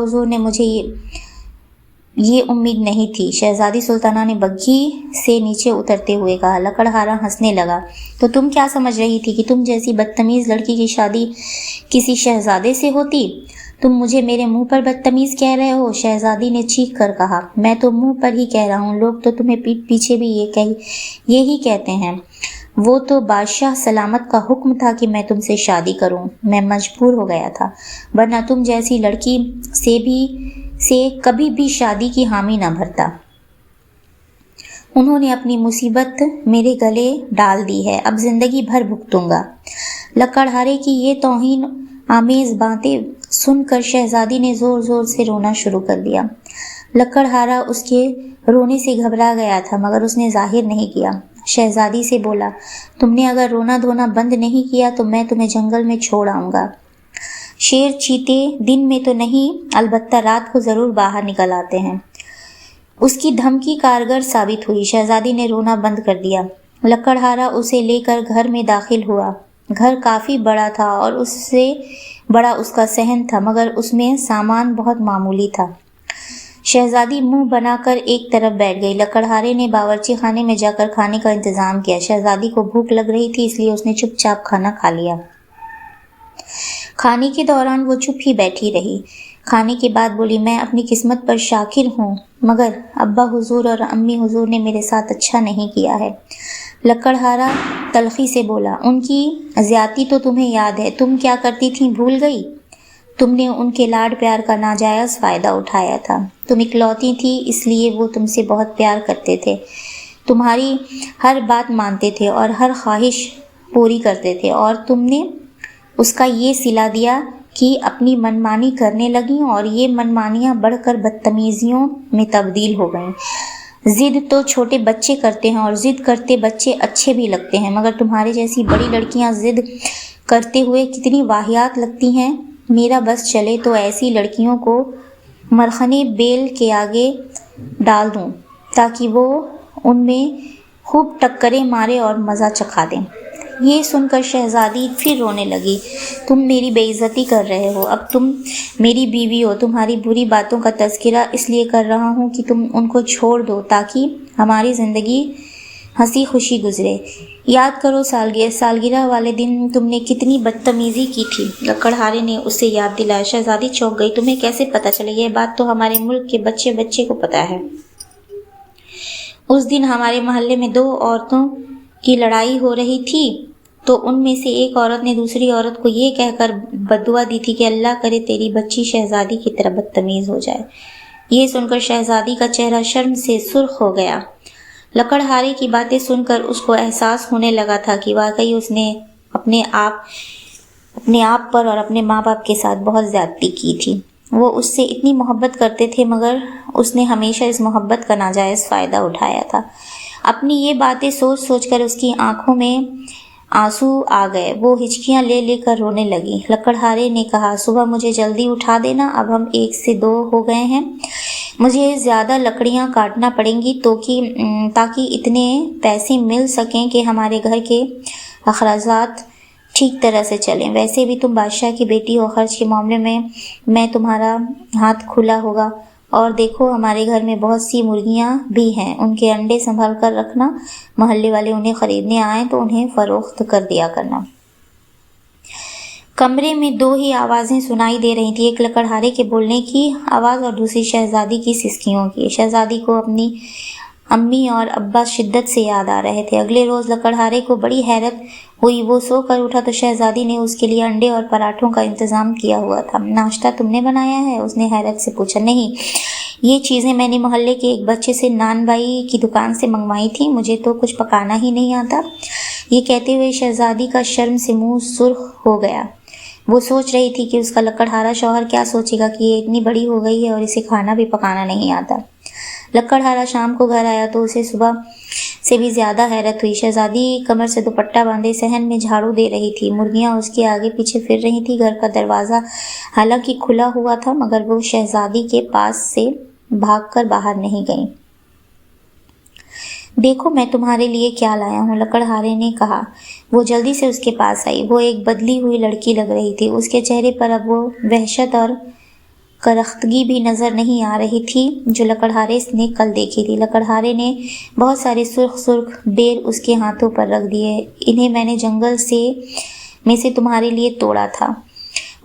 حضور نے مجھے یہ امید نہیں تھی۔ شہزادی سلطانہ نے بگھی سے نیچے اترتے ہوئے کہا۔ لکڑہارا ہنسنے لگا۔ تو تم کیا سمجھ رہی تھی کہ تم جیسی بدتمیز لڑکی کی شادی کسی شہزادے سے ہوتی؟ تم مجھے میرے منہ پر بدتمیز کہہ رہے ہو؟ شہزادی نے چیخ کر کہا۔ میں تو منہ پر ہی کہہ رہا ہوں، لوگ تو تمہیں پیٹھ پیچھے بھی یہی کہتے ہیں۔ وہ تو بادشاہ سلامت کا حکم تھا کہ میں تم سے شادی کروں، میں مجبور ہو گیا تھا، ورنہ تم جیسی لڑکی سے کبھی بھی شادی کی حامی نہ بھرتا۔ انہوں نے اپنی مصیبت میرے گلے ڈال دی ہے، اب زندگی بھر بھگتوں گا۔ لکڑہارے کی یہ توہین آمیز باتیں سن کر شہزادی نے زور زور سے رونا شروع کر دیا۔ لکڑہارا اس کے رونے سے گھبرا گیا تھا، مگر اس نے ظاہر نہیں کیا۔ شہزادی سے بولا، تم نے اگر رونا دھونا بند نہیں کیا تو میں تمہیں جنگل میں چھوڑ آؤں گا۔ شیر چیتے دن میں تو نہیں، البتہ رات کو ضرور باہر نکل آتے ہیں۔ اس کی دھمکی کارگر ثابت ہوئی۔ شہزادی نے رونا بند کر دیا۔ لکڑہارا اسے لے کر گھر میں داخل ہوا۔ گھر کافی بڑا تھا اور اس سے بڑا اس کا صحن تھا، مگر اس میں سامان بہت معمولی تھا۔ شہزادی منہ بنا کر ایک طرف بیٹھ گئی۔ لکڑہارے نے باورچی خانے میں جا کر کھانے کا انتظام کیا۔ شہزادی کو بھوک لگ رہی تھی، اس لیے اس نے چپ چاپ کھانا کھا لیا۔ کھانے کے دوران وہ چپ ہی بیٹھی رہی۔ کھانے کے بعد بولی، میں اپنی قسمت پر شاکر ہوں، مگر ابا حضور اور امی حضور نے میرے ساتھ اچھا نہیں کیا ہے۔ لکڑہارا تلخی سے بولا، ان کی زیادتی تو تمہیں یاد ہے، تم کیا کرتی تھی بھول گئی؟ تم نے ان کے لاڈ پیار کا ناجائز فائدہ اٹھایا تھا۔ تم اکلوتی تھی، اس لیے وہ تم سے بہت پیار کرتے تھے، تمہاری ہر بات مانتے تھے اور ہر خواہش پوری کرتے تھے، اور تم نے اس کا یہ صلہ دیا کہ اپنی منمانی کرنے لگیں اور یہ منمانیاں بڑھ کر بدتمیزیوں میں تبدیل ہو گئیں۔ ضد تو چھوٹے بچے کرتے ہیں اور ضد کرتے بچے اچھے بھی لگتے ہیں، مگر تمہارے جیسی بڑی لڑکیاں ضد کرتے ہوئے کتنی واہیات لگتی ہیں۔ میرا بس چلے تو ایسی لڑکیوں کو مرخنے بیل کے آگے ڈال دوں تاکہ وہ ان میں خوب ٹکریں مارے اور مزہ چکھا دیں۔ یہ سن کر شہزادی پھر رونے لگی۔ تم میری بے عزتی کر رہے ہو، اب تم میری بیوی ہو، تمہاری بری باتوں کا تذکرہ اس لیے کر رہا ہوں کہ تم ان کو چھوڑ دو تاکہ ہماری زندگی ہنسی خوشی گزرے۔ یاد کرو سالگرہ والے دن تم نے کتنی بدتمیزی کی تھی۔ لکڑہارے نے اسے یاد دلایا۔ شہزادی چونک گئی۔ تمہیں کیسے پتہ چلے؟ یہ بات تو ہمارے ملک کے بچے بچے کو پتہ ہے۔ اس دن ہمارے محلے میں 2 عورتوں کی لڑائی ہو رہی تھی تو ان میں سے ایک عورت نے دوسری عورت کو یہ کہہ کر بددعا دی تھی کہ اللہ کرے تیری بچی شہزادی کی طرح بدتمیز ہو جائے۔ یہ سن کر شہزادی کا چہرہ شرم سے سرخ ہو گیا۔ لکڑہارے کی باتیں سن کر اس کو احساس ہونے لگا تھا کہ واقعی اس نے اپنے آپ پر اور اپنے ماں باپ کے ساتھ بہت زیادتی کی تھی۔ وہ اس سے اتنی محبت کرتے تھے، مگر اس نے ہمیشہ اس محبت کا ناجائز فائدہ اٹھایا تھا۔ اپنی یہ باتیں سوچ سوچ کر اس کی آنکھوں میں آنسو آ گئے۔ وہ ہچکیاں لے لے کر رونے لگی۔ لکڑہارے نے کہا، صبح مجھے جلدی اٹھا دینا، اب ہم 1 سے 2 ہو گئے ہیں، مجھے زیادہ لکڑیاں کاٹنا پڑیں گی تاکہ اتنے پیسے مل سکیں کہ ہمارے گھر کے اخراجات ٹھیک طرح سے چلیں۔ ویسے بھی تم بادشاہ کی بیٹی ہو، خرچ کے معاملے میں تمہارا ہاتھ کھلا ہوگا، اور دیکھو ہمارے گھر میں بہت سی مرغیاں بھی ہیں، ان کے انڈے سنبھال کر رکھنا، محلے والے انہیں خریدنے آئیں تو انہیں فروخت کر دیا کرنا۔ کمرے میں 2 ہی آوازیں سنائی دے رہی تھیں، ایک لکڑہارے کے بولنے کی آواز اور دوسری شہزادی کی سسکیوں کی۔ شہزادی کو اپنی امی اور ابا شدت سے یاد آ رہے تھے۔ اگلے روز لکڑہارے کو بڑی حیرت ہوئی۔ وہ سو کر اٹھا تو شہزادی نے اس کے لیے انڈے اور پراٹھوں کا انتظام کیا ہوا تھا۔ ناشتہ تم نے بنایا ہے؟ اس نے حیرت سے پوچھا۔ نہیں، یہ چیزیں میں نے محلے کے ایک بچے سے نان بائی کی دکان سے منگوائی تھیں، مجھے تو کچھ پکانا ہی نہیں آتا۔ یہ کہتے ہوئے شہزادی کا شرم سے منہ سرخ ہو گیا۔ وہ سوچ رہی تھی کہ اس کا لکڑہارا شوہر کیا سوچے گا کہ یہ اتنی بڑی ہو گئی ہے اور اسے کھانا بھی پکانا نہیں آتا۔ لکڑہارا شام کو گھر آیا تو اسے صبح سے بھی زیادہ حیرت ہوئی۔ شہزادی کمر سے دوپٹہ باندھے صحن میں جھاڑو دے رہی تھی، مرغیاں اس کے آگے پیچھے پھر رہی تھی۔ گھر کا دروازہ حالانکہ کھلا ہوا تھا، مگر وہ شہزادی کے پاس سے بھاگ کر باہر نہیں گئیں۔ دیکھو میں تمہارے لیے کیا لایا ہوں، لکڑہارے نے کہا۔ وہ جلدی سے اس کے پاس آئی۔ وہ ایک بدلی ہوئی لڑکی لگ رہی تھی۔ اس کے چہرے پر اب وہ وحشت اور کرختگی بھی نظر نہیں آ رہی تھی جو لکڑہارے نے کل دیکھی تھی۔ لکڑہارے نے بہت سارے سرخ سرخ بیر اس کے ہاتھوں پر رکھ دیے۔ انہیں میں نے جنگل میں سے تمہارے لیے توڑا تھا۔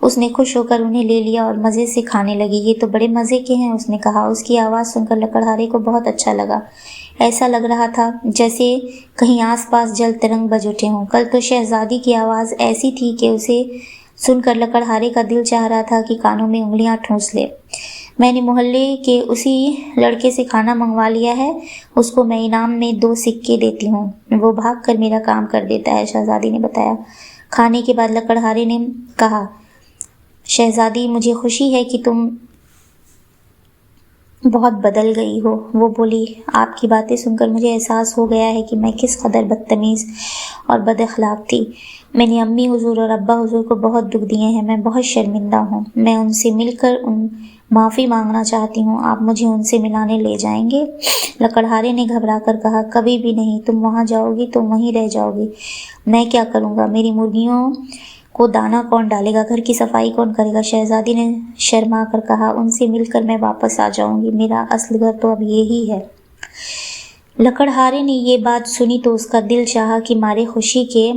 اس نے خوش ہو کر انہیں لے لیا اور مزے سے کھانے لگی۔ یہ تو بڑے مزے کے ہیں، اس نے کہا۔ اس کی آواز سن کر لکڑہارے کو بہت اچھا لگا۔ ایسا لگ رہا تھا جیسے کہیں آس پاس جل ترنگ بج اٹھے ہوں۔ کل تو شہزادی کی آواز ایسی تھی کہ اسے سن کر لکڑہارے کا دل چاہ رہا تھا کہ کانوں میں انگلیاں ٹھونس لے۔ میں نے محلے کے اسی لڑکے سے کھانا منگوا لیا ہے، اس کو میں انعام میں 2 سکے دیتی ہوں، وہ بھاگ کر میرا کام کر دیتا ہے، شہزادی نے بتایا۔ کھانے کے بعد لکڑہارے نے کہا، شہزادی مجھے خوشی ہے کہ تم بہت بدل گئی ہو۔ وہ بولی، آپ کی باتیں سن کر مجھے احساس ہو گیا ہے کہ میں کس قدر بدتمیز اور بد اخلاق تھی۔ میں نے امی حضور اور ابا حضور کو بہت دکھ دیے ہیں، میں بہت شرمندہ ہوں۔ میں ان سے مل کر معافی مانگنا چاہتی ہوں۔ آپ مجھے ان سے ملانے لے جائیں گے؟ لکڑہارے نے گھبرا کر کہا، کبھی بھی نہیں، تم وہاں جاؤ گی تو وہیں رہ جاؤ گی۔ میں کیا کروں گا؟ میری مرغیوں کو دانہ کون ڈالے گا؟ گھر کی صفائی کون کرے گا؟ شہزادی نے شرما کر کہا، ان سے مل کر میں واپس آ جاؤں گی، میرا اصل گھر تو اب یہی ہے۔ لکڑہارے نے یہ بات سنی تو اس کا دل چاہا کہ مارے خوشی کے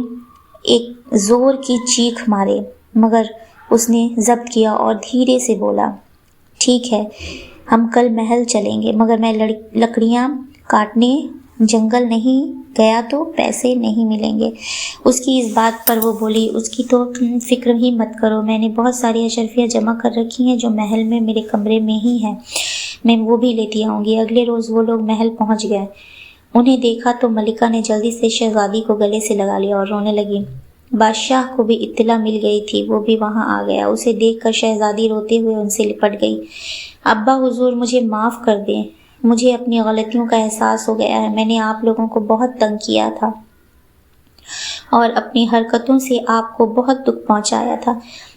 ایک زور کی چیخ مارے، مگر اس نے ضبط کیا اور دھیرے سے بولا، ٹھیک ہے، ہم کل محل چلیں گے، مگر میں لکڑیاں کاٹنے جنگل نہیں گیا تو پیسے نہیں ملیں گے۔ اس کی اس بات پر وہ بولی، اس کی تو فکر ہی مت کرو، میں نے بہت ساری اشرفیاں جمع کر رکھی ہیں جو محل میں میرے کمرے میں ہی ہیں، میں وہ بھی لیتی آؤں گی۔ اگلے روز وہ لوگ محل پہنچ گئے۔ انہیں دیکھا تو ملکہ نے جلدی سے شہزادی کو گلے سے لگا لیا اور رونے لگی۔ بادشاہ کو بھی اطلاع مل گئی تھی، وہ بھی وہاں آ گیا۔ اسے دیکھ کر شہزادی روتے ہوئے ان سے لپٹ گئی۔ ابا حضور مجھے معاف کر دیں، مجھے اپنی غلطیوں کا احساس ہو گیا ہے، میں نے آپ لوگوں کو بہت تنگ کیا تھا اور اپنی حرکتوں سے آپ کو بہت دکھ پہنچایا تھا۔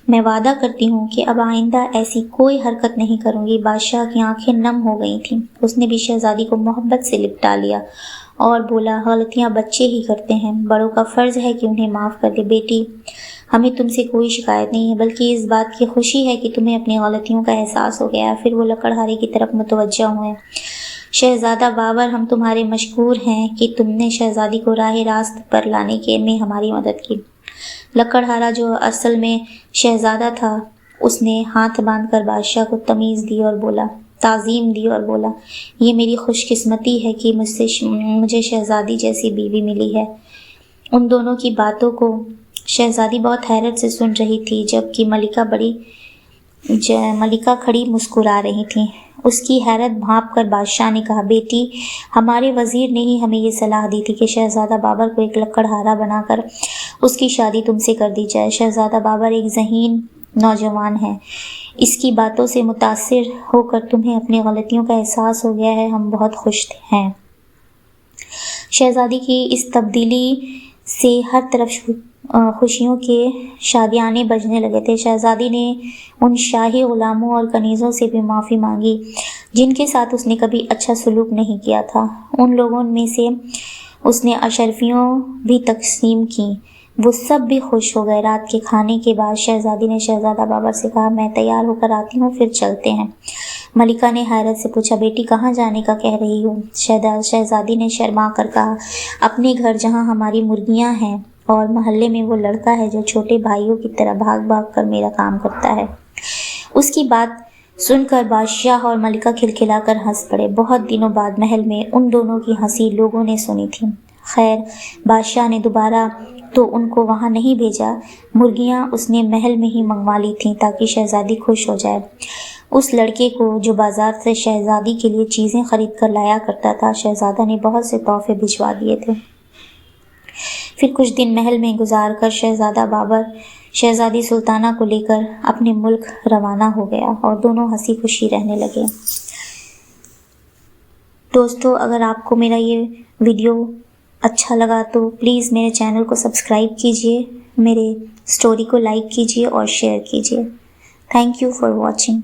میں وعدہ کرتی ہوں کہ اب آئندہ ایسی کوئی حرکت نہیں کروں گی۔ بادشاہ کی آنکھیں نم ہو گئی تھیں۔ اس نے بھی شہزادی کو محبت سے لپٹا لیا اور بولا، غلطیاں بچے ہی کرتے ہیں، بڑوں کا فرض ہے کہ انہیں معاف کر دے۔ بیٹی، ہمیں تم سے کوئی شکایت نہیں ہے، بلکہ اس بات کی خوشی ہے کہ تمہیں اپنی غلطیوں کا احساس ہو گیا۔ پھر وہ لکڑہارے کی طرف متوجہ ہوئے۔ شہزادہ بابر، ہم تمہارے مشکور ہیں کہ تم نے شہزادی کو راہ راست پر لانے میں ہماری مدد کی۔ لکڑہارا جو اصل میں شہزادہ تھا، اس نے ہاتھ باندھ کر بادشاہ کو تعظیم دی اور بولا، یہ میری خوش قسمتی ہے کہ مجھے شہزادی جیسی بیوی ملی ہے۔ ان دونوں کی باتوں کو شہزادی بہت حیرت سے سن رہی تھی، جبکہ ملکہ کھڑی مسکرا رہی تھی۔ اس کی حیرت بھانپ کر بادشاہ نے کہا، بیٹی، ہمارے وزیر نے ہی ہمیں یہ صلاح دی تھی کہ شہزادہ بابر کو ایک لکڑہارا بنا کر اس کی شادی تم سے کر دی جائے۔ شہزادہ بابر ایک ذہین نوجوان ہے، اس کی باتوں سے متاثر ہو کر تمہیں اپنی غلطیوں کا احساس ہو گیا ہے، ہم بہت خوش ہیں۔ شہزادی کی اس تبدیلی سے ہر طرف خوشیوں کے شادیانے بجنے لگے تھے۔ شہزادی نے ان شاہی غلاموں اور کنیزوں سے بھی معافی مانگی جن کے ساتھ اس نے کبھی اچھا سلوک نہیں کیا تھا۔ ان لوگوں میں سے اس نے اشرفیاں بھی تقسیم کیں، وہ سب بھی خوش ہو گئے۔ رات کے کھانے کے بعد شہزادی نے شہزادہ بابر سے کہا، میں تیار ہو کر آتی ہوں، پھر چلتے ہیں۔ ملکہ نے حیرت سے پوچھا، بیٹی کہاں جانے کا کہہ رہی ہو؟ شہزادی نے شرما کر کہا، اپنے گھر جہاں ہماری مرغیاں ہیں اور محلے میں وہ لڑکا ہے جو چھوٹے بھائیوں کی طرح بھاگ بھاگ کر میرا کام کرتا ہے۔ اس کی بات سن کر بادشاہ اور ملکہ کھلکھلا کر ہنس پڑے۔ بہت دنوں بعد محل میں ان دونوں کی ہنسی لوگوں نے سنی تھی۔ خیر، بادشاہ نے دوبارہ تو ان کو وہاں نہیں بھیجا، مرغیاں اس نے محل میں ہی منگوا لی تھیں تاکہ شہزادی خوش ہو جائے۔ اس لڑکے کو جو بازار سے شہزادی کے لیے چیزیں خرید کر لایا کرتا تھا، شہزادہ نے بہت سے تحفے بھجوا دیے تھے۔ پھر کچھ دن محل میں گزار کر شہزادہ بابر شہزادی سلطانہ کو لے کر اپنے ملک روانہ ہو گیا اور دونوں ہنسی خوشی رہنے لگے۔ دوستو، اگر آپ کو میرا یہ ویڈیو اچھا لگا تو پلیز میرے چینل کو سبسکرائب کیجیے، میرے سٹوری کو لائک کیجیے اور شیئر کیجیے۔ Thank you for watching.